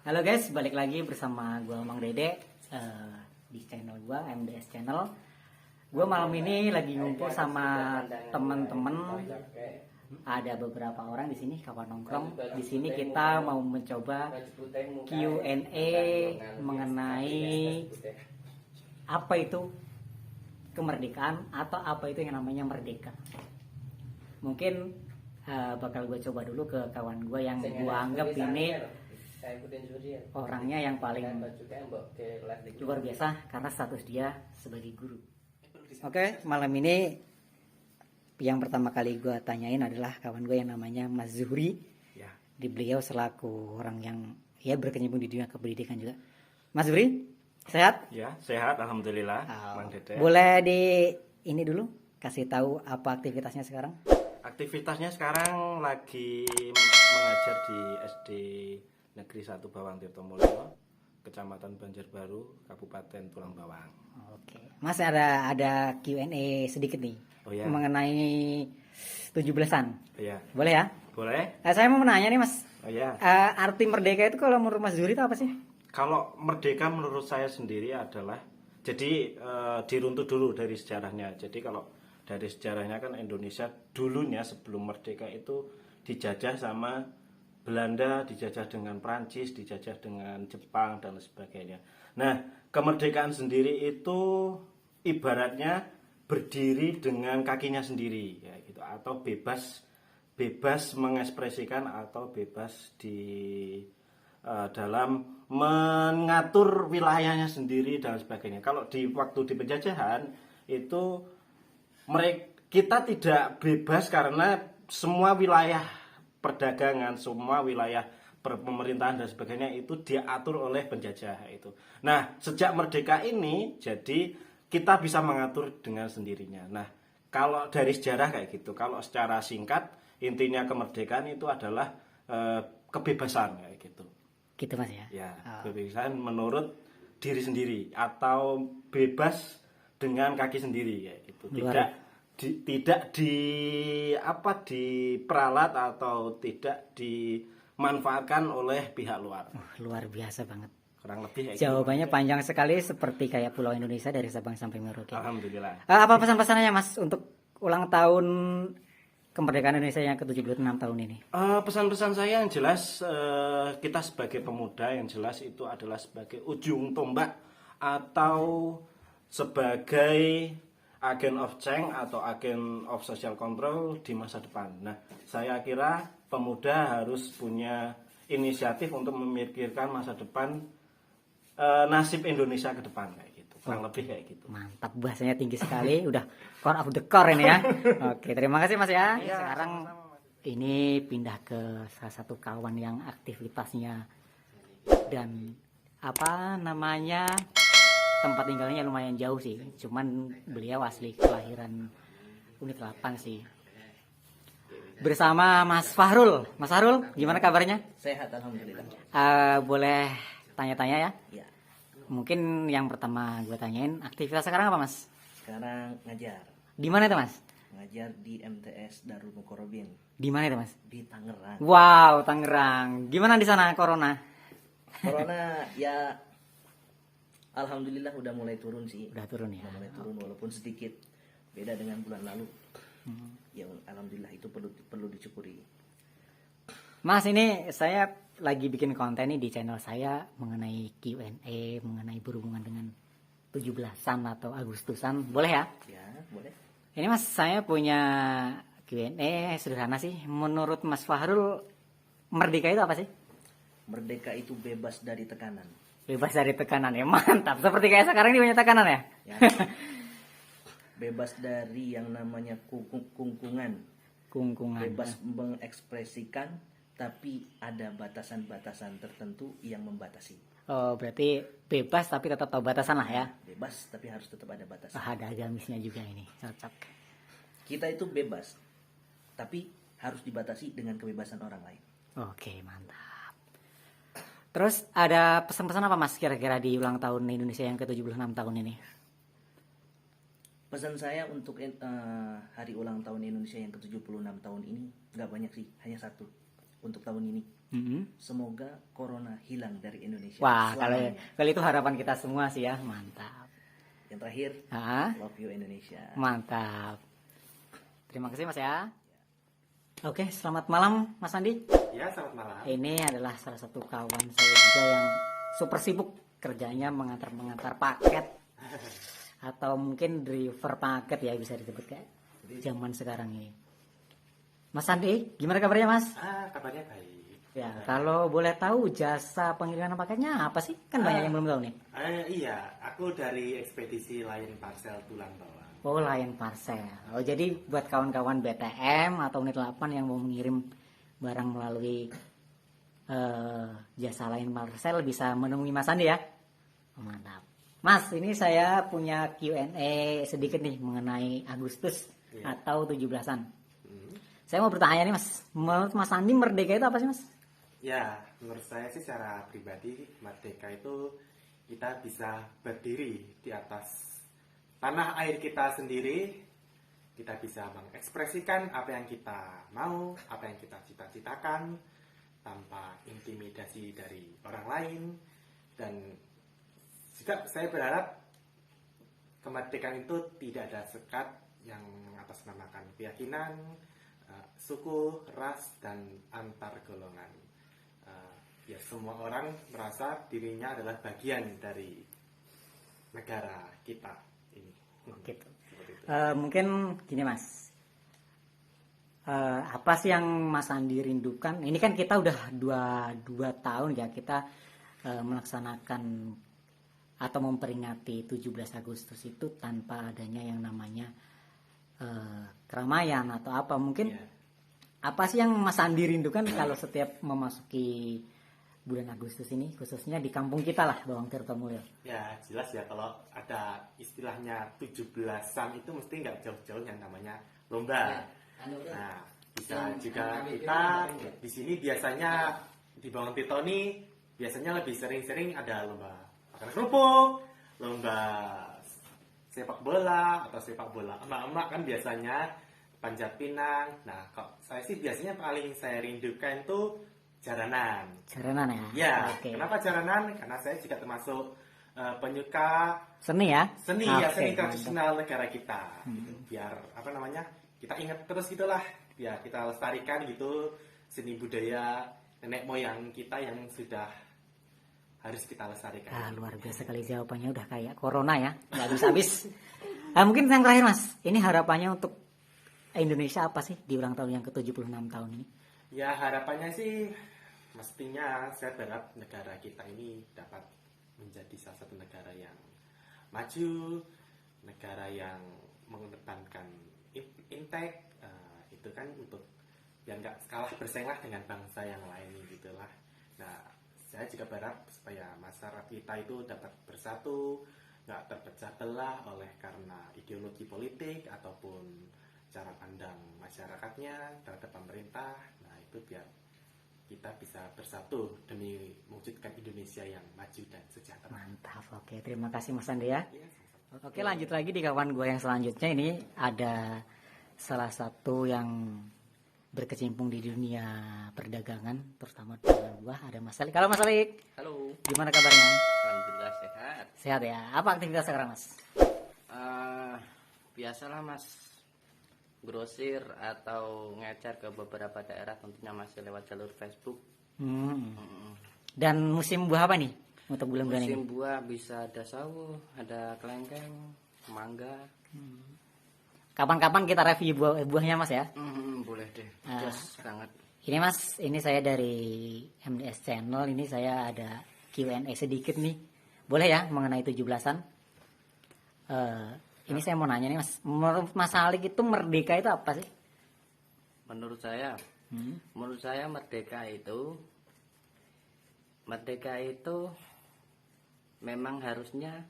Halo guys, balik lagi bersama gue Mang Dede di channel gue MDS Channel. Gue malam ini lagi ngumpul sama teman-teman. Ada beberapa orang di sini, kawan nongkrong. Di sini kita mau mencoba Q&A mengenai apa itu kemerdekaan atau apa itu yang namanya merdeka. Mungkin bakal gue coba dulu ke kawan gue yang gue anggap ini orangnya yang paling luar biasa karena status dia sebagai guru. Oke, malam ini yang pertama kali gue tanyain adalah kawan gue yang namanya Mas Zuhri. Ya. Di beliau selaku orang yang berkecimpung di dunia kependidikan juga. Mas Zuhri, sehat? Ya, sehat, alhamdulillah. Mang Dede. Boleh ini dulu kasih tahu apa aktivitasnya sekarang? Aktivitasnya sekarang lagi mengajar di SD Negeri 1 Bawang Tirtomulyo, Kecamatan Banjarbaru, Kabupaten Tulang Bawang. Oke, Mas ada Q&A sedikit nih mengenai 17-an. Iya. Boleh ya? Boleh. Saya mau menanya nih Mas. Iya. Arti merdeka itu kalau menurut Mas Zuhri itu apa sih? Kalau merdeka menurut saya sendiri adalah, jadi diruntuh dulu dari sejarahnya. Jadi kalau dari sejarahnya kan Indonesia dulunya sebelum merdeka itu dijajah sama Belanda, dijajah dengan Prancis, dijajah dengan Jepang dan sebagainya. Nah, kemerdekaan sendiri itu ibaratnya berdiri dengan kakinya sendiri, ya gitu, atau bebas mengekspresikan atau bebas di dalam mengatur wilayahnya sendiri dan sebagainya. Kalau di waktu di penjajahan itu kita tidak bebas karena semua wilayah perdagangan, semua wilayah pemerintahan dan sebagainya itu diatur oleh penjajah itu. Nah, sejak merdeka ini jadi kita bisa mengatur dengan sendirinya. Nah, kalau dari sejarah kayak gitu, kalau secara singkat intinya kemerdekaan itu adalah kebebasan kayak gitu. Gitu Mas ya. Ya, kebebasan menurut diri sendiri atau bebas dengan kaki sendiri kayak gitu. Tidak diperalat atau tidak dimanfaatkan oleh pihak luar. Luar biasa banget. Kurang lebih jawabannya gitu. Panjang sekali seperti kayak Pulau Indonesia dari Sabang sampai Merauke. Alhamdulillah. Apa pesan-pesannya Mas untuk ulang tahun kemerdekaan Indonesia yang ke-76 tahun ini? Pesan-pesan saya yang jelas, kita sebagai pemuda yang jelas itu adalah sebagai ujung tombak atau sebagai agen of change atau agen of social control di masa depan. Nah, saya kira pemuda harus punya inisiatif untuk memikirkan masa depan, nasib Indonesia ke depan kayak gitu. Kurang lebih kayak gitu. Mantap, bahasanya tinggi sekali. Udah core of the core ini ya. Oke, terima kasih Mas ya. Sekarang ini pindah ke salah satu kawan yang aktivitasnya dan tempat tinggalnya lumayan jauh sih, cuman beliau asli kelahiran Unit 8 sih. Bersama Mas Fahrul. Mas Fahrul, gimana kabarnya? Sehat, alhamdulillah. Boleh tanya-tanya ya? Iya. Mungkin yang pertama gue tanyain, aktivitas sekarang apa Mas? Sekarang ngajar. Di mana itu Mas? Ngajar di MTS Darul Mukorobin. Di mana itu Mas? Di Tangerang. Wow, Tangerang. Gimana di sana corona? Corona ya alhamdulillah udah mulai turun sih. Udah turun ya. Udah mulai turun walaupun sedikit beda dengan bulan lalu. Ya alhamdulillah itu perlu disyukuri. Mas, ini saya lagi bikin konten nih di channel saya mengenai Q&A, mengenai berhubungan dengan 17-an atau Agustusan. Boleh ya? Ya, boleh. Ini Mas, saya punya Q&A sederhana sih. Menurut Mas Fahrul, merdeka itu apa sih? Merdeka itu bebas dari tekanan. Bebas dari tekanan ya, mantap. Seperti kayak sekarang ini punya tekanan ya? Ya. Bebas dari yang namanya kungkungan. Bebas mengekspresikan, tapi ada batasan-batasan tertentu yang membatasi. Oh, berarti bebas tapi tetap tahu batasan lah ya? Bebas tapi harus tetap ada batasan. Ada agamisnya juga ini, cocok. Kita itu bebas, tapi harus dibatasi dengan kebebasan orang lain. Oke, mantap. Terus ada pesan-pesan apa Mas kira-kira di ulang tahun Indonesia yang ke-76 tahun ini? Pesan saya untuk hari ulang tahun Indonesia yang ke-76 tahun ini nggak banyak sih, hanya satu untuk tahun ini. Mhm. Semoga corona hilang dari Indonesia. Wah, Selamanya. kalau itu harapan kita semua sih ya, mantap. Yang terakhir, Ah, love you Indonesia. mantap. Terima kasih Mas ya. Oke, selamat malam Mas Andi. Ya, selamat malam. Ini adalah salah satu kawan saya juga yang super sibuk kerjanya mengantar paket atau mungkin driver paket ya bisa disebut kayak zaman sekarang ini. Mas Andi, gimana kabarnya Mas? Kabarnya baik. Ya, kalau boleh tahu jasa pengiriman paketnya apa sih? Kan banyak yang belum tahu nih. Iya, aku dari ekspedisi Lion Parcel Tulang Bawang. Oh, Lion Parcel. Oh, jadi buat kawan-kawan BTM atau unit 8 yang mau mengirim barang melalui jasa Lion Parcel bisa menemui Mas Andi ya. Oh, mantap. Mas, ini saya punya Q&A sedikit nih mengenai Agustus atau 17-an. Saya mau bertanya nih Mas, menurut Mas Andi merdeka itu apa sih Mas? Ya, menurut saya sih secara pribadi merdeka itu kita bisa berdiri di atas tanah air kita sendiri, kita bisa mengekspresikan apa yang kita mau, apa yang kita cita-citakan tanpa intimidasi dari orang lain. Dan juga saya berharap kemerdekaan itu tidak ada sekat yang mengatasnamakan keyakinan, suku, ras, dan antar golongan. Ya, semua orang merasa dirinya adalah bagian dari negara kita ini. Gitu. Seperti itu. Mungkin gini Mas, apa sih yang Mas Andi rindukan? Ini kan kita udah dua tahun ya kita melaksanakan atau memperingati 17 Agustus itu tanpa adanya yang namanya keramaian atau apa. Mungkin Ya. apa sih yang Mas Andi rindukan kalau setiap memasuki bulan Agustus ini, khususnya di kampung kita lah, Bawang Tirtomulyo. Ya, jelas ya kalau ada istilahnya 17-an itu mesti nggak jauh-jauh yang namanya lomba. Nah, bisa juga kita di sini biasanya di Bawang Tirto ini biasanya lebih sering-sering ada lomba makan kerupuk, lomba sepak bola atau sepak bola emak-emak kan biasanya panjat pinang. Nah, kok saya sih biasanya paling saya rindukan itu jaranan. Jaranan ya? Ya, Oke. kenapa jaranan? Karena saya juga termasuk penyuka Seni ya? seni ya, Oke, seni mantap. tradisional negara kita. Gitu. Biar apa namanya? Kita ingat terus gitulah, biar kita lestarikan gitu seni budaya nenek moyang kita yang sudah harus kita lestarikan. Ah, luar biasa kali jawabannya udah kayak corona ya, nggak habis-habis. Mungkin yang terakhir Mas, ini harapannya untuk Indonesia apa sih di ulang tahun yang ke-76 tahun ini? Ya, harapannya sih mestinya saya berharap negara kita ini dapat menjadi salah satu negara yang maju, negara yang mengedepankan intek, itu kan untuk biar nggak kalah bersainglah dengan bangsa yang lain gitulah. Nah, saya juga berharap supaya masyarakat kita itu dapat bersatu, nggak terpecah belah oleh karena ideologi politik ataupun cara pandang masyarakatnya terhadap pemerintah. Nah, itu biar kita bisa bersatu demi mewujudkan Indonesia yang maju dan sejahtera. Mantap, oke, terima kasih Mas Andi ya. Ya, sama-sama. Oke, lanjut lagi di kawan gue yang selanjutnya. Ini ada salah satu yang berkecimpung di dunia perdagangan, terutama dagangan buah, ada Mas Alik. Halo Mas Alik, Halo, gimana kabarnya? alhamdulillah sehat. Sehat ya? Apa aktivitas sekarang Mas? Biasalah mas, grosir atau ngecer ke beberapa daerah, tentunya masih lewat jalur Facebook. Dan musim buah apa nih untuk bulan-bulan ini? Musim buah bisa ada sawo, ada kelengkeng, mangga. Kapan-kapan kita review buahnya Mas ya? Boleh deh, Ah. jos banget. Ini Mas, ini saya dari MDS Channel, ini saya ada Q&A sedikit nih. Boleh ya mengenai 17-an? Ini saya mau nanya nih Mas, menurut Mas Alik itu merdeka itu apa sih? Menurut saya merdeka itu memang harusnya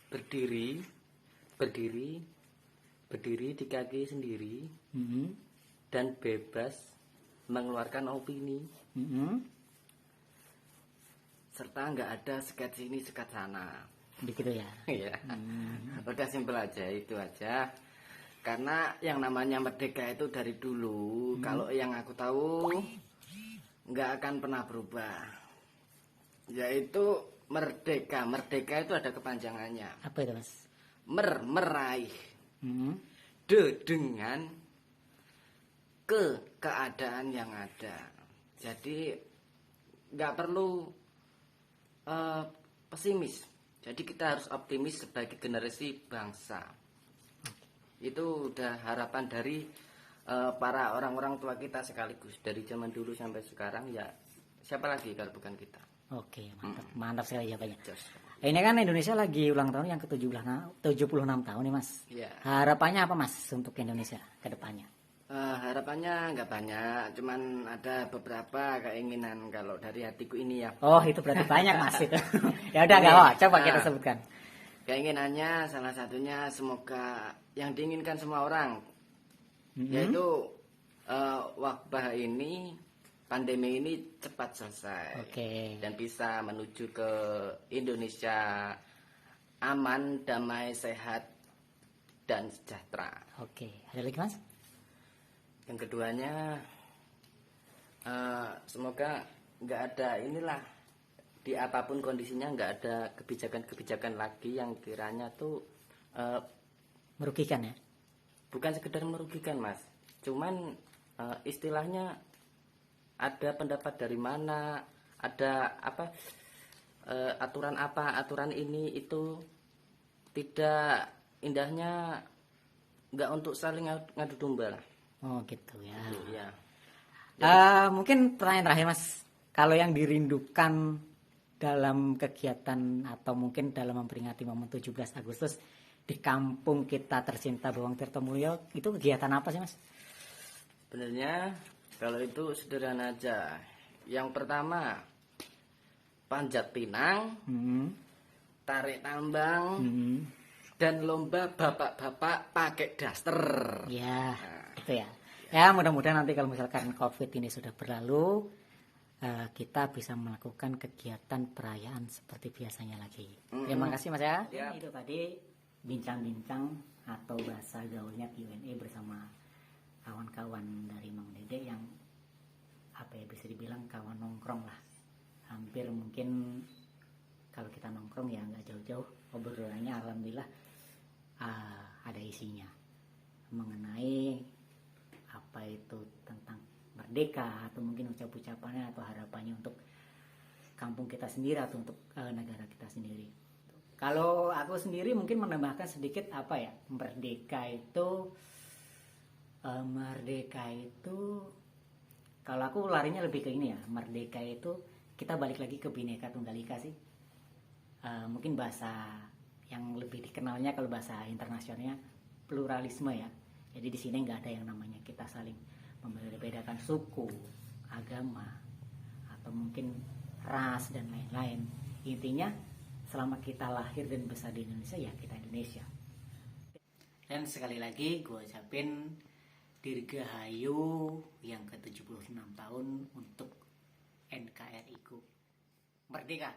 berdiri di kaki sendiri Hmm. dan bebas mengeluarkan opini serta nggak ada sekat sini sekat sana. Begitu ya. Ya, udah simpel aja, itu aja. Karena yang namanya merdeka itu dari dulu, kalau yang aku tahu nggak akan pernah berubah. Yaitu merdeka. Merdeka itu ada kepanjangannya. Apa itu, Mas? Meraih. Hmm. Dengan keadaan yang ada. Jadi nggak perlu pesimis. Jadi kita harus optimis sebagai generasi bangsa. Itu udah harapan dari para orang-orang tua kita sekaligus dari zaman dulu sampai sekarang. Ya siapa lagi kalau bukan kita. Oke, mantap. Mantap sekali jawabannya. Jos. Ini kan Indonesia lagi ulang tahun yang ke-76 tahun nih, Mas. Ya. Harapannya apa, Mas, untuk Indonesia ke depannya? Harapannya nggak banyak, cuman ada beberapa keinginan kalau dari hatiku ini ya. Oh, itu berarti banyak, Mas itu. Ya udah enggak apa, coba kita sebutkan. Keinginannya salah satunya semoga yang diinginkan semua orang, yaitu wabah ini, pandemi ini cepat selesai. Oke. Dan bisa menuju ke Indonesia aman, damai, sehat, dan sejahtera. Oke, ada lagi, Mas? Yang keduanya semoga nggak ada inilah, di apapun kondisinya nggak ada kebijakan-kebijakan lagi yang kiranya tuh Merugikan ya? bukan sekedar merugikan, Mas. Cuman istilahnya ada pendapat dari mana, ada aturan ini itu tidak indahnya, nggak untuk saling ngadu domba lah. Oh, gitu ya. Iya. Mungkin pertanyaan terakhir, Mas. Kalau yang dirindukan dalam kegiatan atau mungkin dalam memperingati momen 17 Agustus di kampung kita tercinta Bawang Tirtomulyo, itu kegiatan apa sih, Mas? Sebenarnya kalau itu sederhana aja. Yang pertama panjat pinang, tarik tambang, dan lomba bapak-bapak pakai daster. Ya, itu ya. Ya, mudah-mudahan nanti kalau misalkan COVID ini sudah berlalu, kita bisa melakukan kegiatan perayaan seperti biasanya lagi. Terima kasih, Mas ya. Itu tadi bincang-bincang atau bahasa gaulnya Q&A bersama kawan-kawan dari Mang Dede yang bisa dibilang kawan nongkrong lah. Hampir mungkin kalau kita nongkrong ya nggak jauh-jauh, obrolannya alhamdulillah ada isinya mengenai apa itu tentang merdeka atau mungkin ucapannya atau harapannya untuk kampung kita sendiri atau untuk negara kita sendiri. Kalau aku sendiri mungkin menambahkan sedikit merdeka itu kalau aku larinya lebih ke ini ya, merdeka itu kita balik lagi ke Bhinneka Tunggal Ika sih. Mungkin bahasa yang lebih dikenalnya kalau bahasa internasionalnya pluralisme ya. Jadi di sini nggak ada yang namanya kita saling membedakan suku, agama, atau mungkin ras dan lain-lain. Intinya selama kita lahir dan besar di Indonesia ya kita Indonesia. Dan sekali lagi gue ucapin Dirgahayu yang ke-76 tahun untuk NKRI ku. Merdeka!